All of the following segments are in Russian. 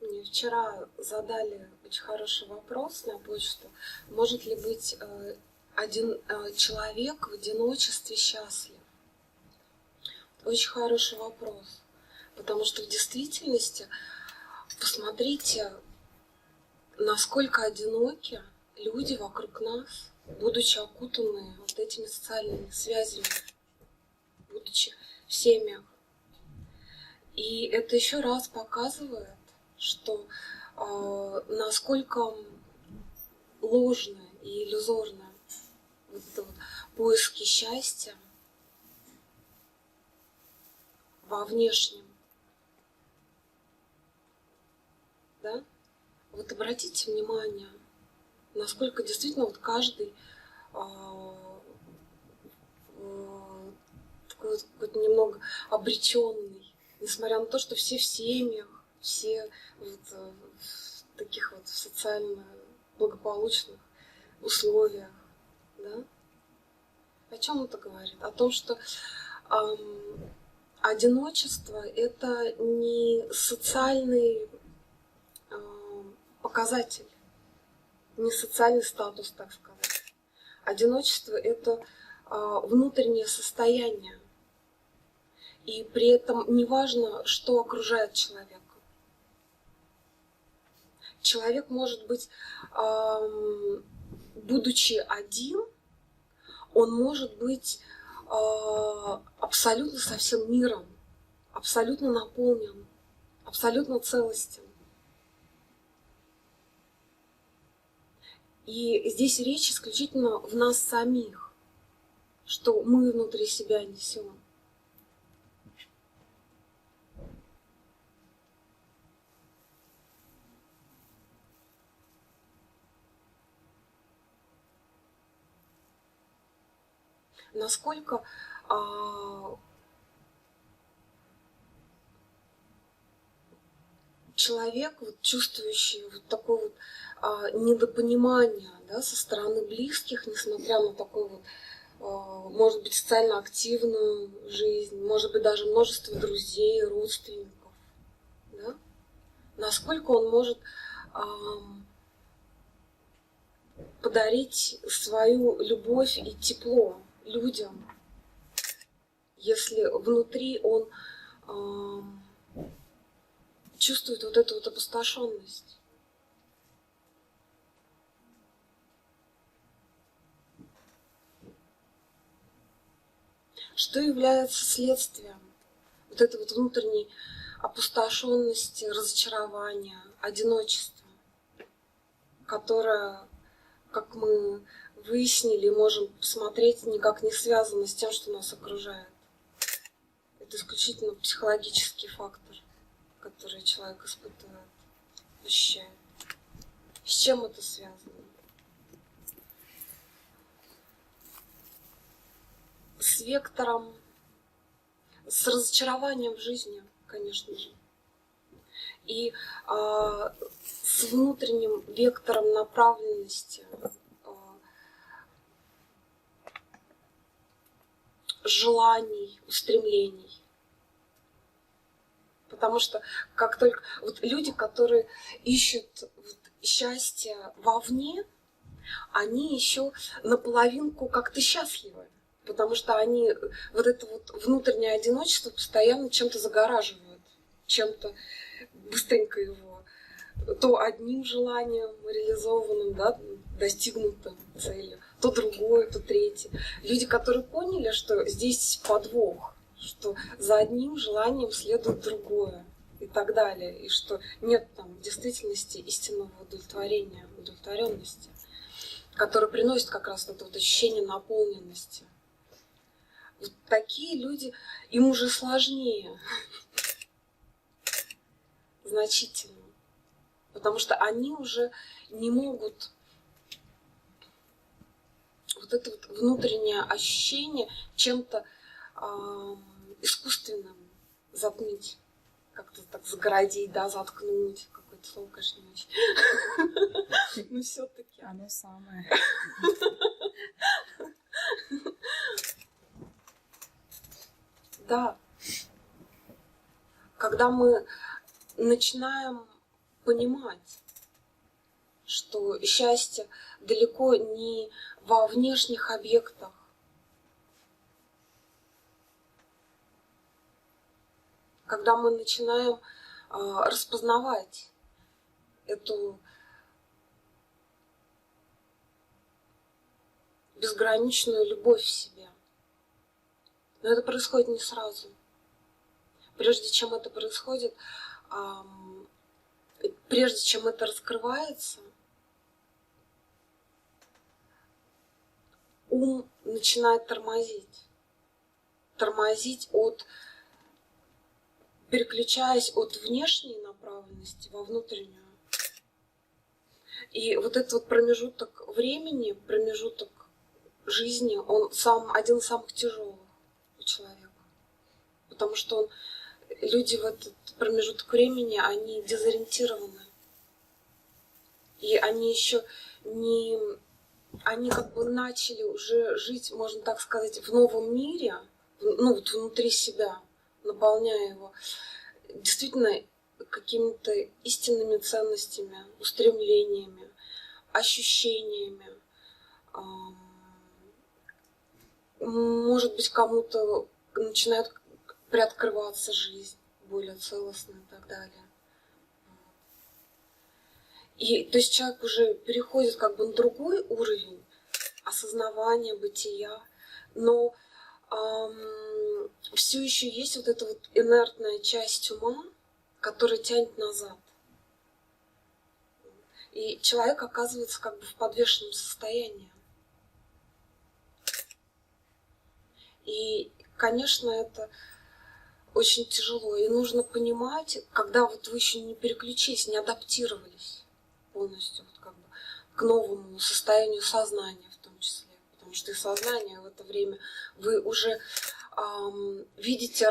Мне вчера задали очень хороший вопрос на почту. Может ли быть один человек в одиночестве счастлив? Очень хороший вопрос. Потому что в действительности, посмотрите, насколько одиноки люди вокруг нас, будучи окутанные вот этими социальными связями, будучи в семьях. И это еще раз показывает, что насколько ложно и иллюзорно вот это вот поиски счастья во внешнем. Да? Вот обратите внимание, насколько действительно вот каждый такой вот немного обреченный, несмотря на то, что все в семьях, все вот в таких вот социально благополучных условиях, да? О чем это говорит? О том, что одиночество – это не социальный показатель, не социальный статус, так сказать. Одиночество – это внутреннее состояние. И при этом неважно, что окружает человека. Человек может быть, будучи один, он может быть абсолютно со всем миром, абсолютно наполнен, абсолютно целостен. И здесь речь исключительно в нас самих, что мы внутри себя несем. Насколько человек, вот, чувствующий вот такое вот недопонимание, да, со стороны близких, несмотря на такой вот, может быть, социально активную жизнь, может быть, даже множество друзей, родственников, да? Насколько он может подарить свою любовь и тепло людям, если внутри он чувствует вот эту вот опустошенность. Что является следствием вот этой вот внутренней опустошенности, разочарования, одиночества, которое, как мы выяснили, можем посмотреть, никак не связано с тем, что нас окружает. Это исключительно психологический фактор, который человек испытывает, ощущает. С чем это связано? С вектором, с разочарованием в жизни, конечно же. И с внутренним вектором направленности, желаний, устремлений. Потому что как только вот люди, которые ищут вот счастье вовне, они еще наполовинку как-то счастливы. Потому что они вот это вот внутреннее одиночество постоянно чем-то загораживают, чем-то быстренько его, то одним желанием реализованным, да, достигнутым целью, то другое, то третье. Люди, которые поняли, что здесь подвох, что за одним желанием следует другое и так далее, и что нет там в действительности истинного удовлетворения, удовлетворенности, которое приносит как раз это вот ощущение наполненности. Вот такие люди, им уже сложнее значительно, потому что они уже не могут вот это вот внутреннее ощущение чем-то искусственным затмить, как-то так загородить, да, заткнуть. Какое-то слово, конечно, не очень. Но все-таки. Оно самое. Да. Когда мы начинаем понимать, что счастье далеко не во внешних объектах. Когда мы начинаем распознавать эту безграничную любовь в себе. Но это происходит не сразу. Прежде чем это происходит, прежде чем это раскрывается, ум начинает тормозить. Тормозить переключаясь от внешней направленности во внутреннюю. И вот этот вот промежуток времени, промежуток жизни, он один из самых тяжелых у человека. Потому что люди в этот промежуток времени, они дезориентированы. И они еще не... Они как бы начали уже жить, можно так сказать, в новом мире, ну вот внутри себя, наполняя его действительно какими-то истинными ценностями, устремлениями, ощущениями. Может быть, кому-то начинает приоткрываться жизнь более целостная и так далее. И то есть человек уже переходит как бы на другой уровень осознавания, бытия, но все еще есть вот эта вот инертная часть ума, которая тянет назад. И человек оказывается как бы в подвешенном состоянии. И, конечно, это очень тяжело. И нужно понимать, когда вот вы еще не переключились, не адаптировались полностью вот как бы к новому состоянию сознания в том числе. Потому что и сознание в это время вы уже видите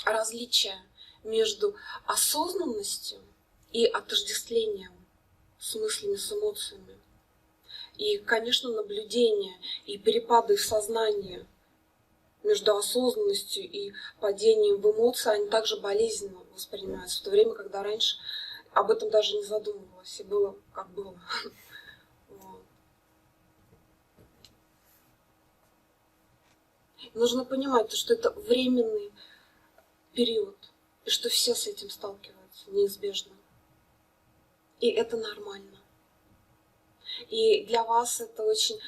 различия между осознанностью и отождествлением с мыслями, с эмоциями. И, конечно, наблюдение и перепады в сознании между осознанностью и падением в эмоции, они также болезненно воспринимаются, в то время, когда раньше об этом даже не задумывалась, и было как было. Вот. Нужно понимать, что это временный период, и что все с этим сталкиваются неизбежно. И это нормально. И для вас это очень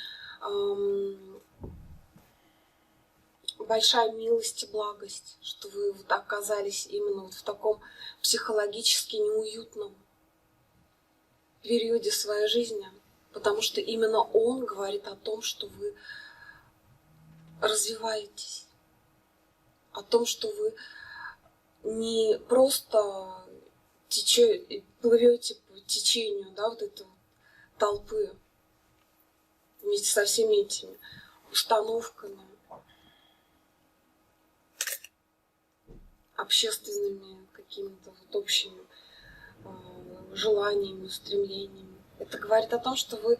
большая милость и благость, что вы вот оказались именно вот в таком психологически неуютном периоде своей жизни, потому что именно он говорит о том, что вы развиваетесь, о том, что вы не просто плывете по течению, да, вот этой толпы вместе со всеми этими установками, общественными какими-то вот общими желаниями, устремлениями. Это говорит о том, что вы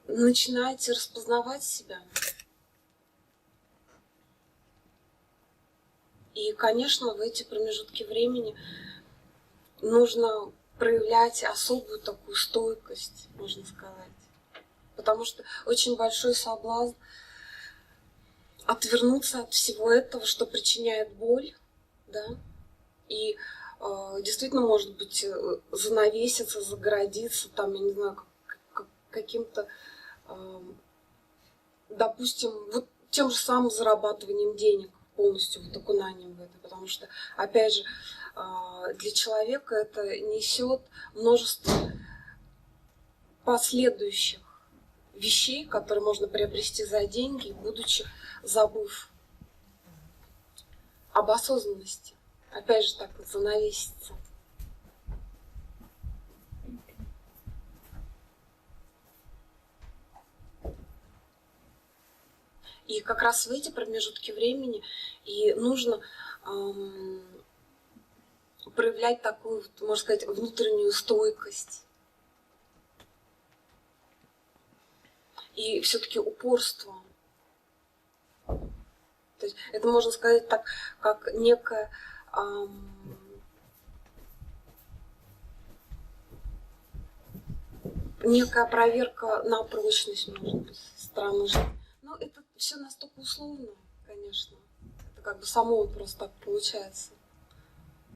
начинаете распознавать себя. И, конечно, в эти промежутки времени нужно проявлять особую такую стойкость, можно сказать. Потому что очень большой соблазн отвернуться от всего этого, что причиняет боль, да, и действительно, может быть, занавеситься, загородиться, там, я не знаю, каким-то, допустим, вот тем же самым зарабатыванием денег, полностью вот окунанием в это, потому что, опять же, для человека это несет множество последующих вещей, которые можно приобрести за деньги, будучи забыв об осознанности. Опять же, так вот занавеситься. И как раз в эти промежутки времени и нужно проявлять такую, можно сказать, внутреннюю стойкость. И все-таки упорство. То есть это можно сказать так, как некая проверка на прочность, может быть, со стороны жизни. Но это все настолько условно, конечно. Это как бы само просто так получается.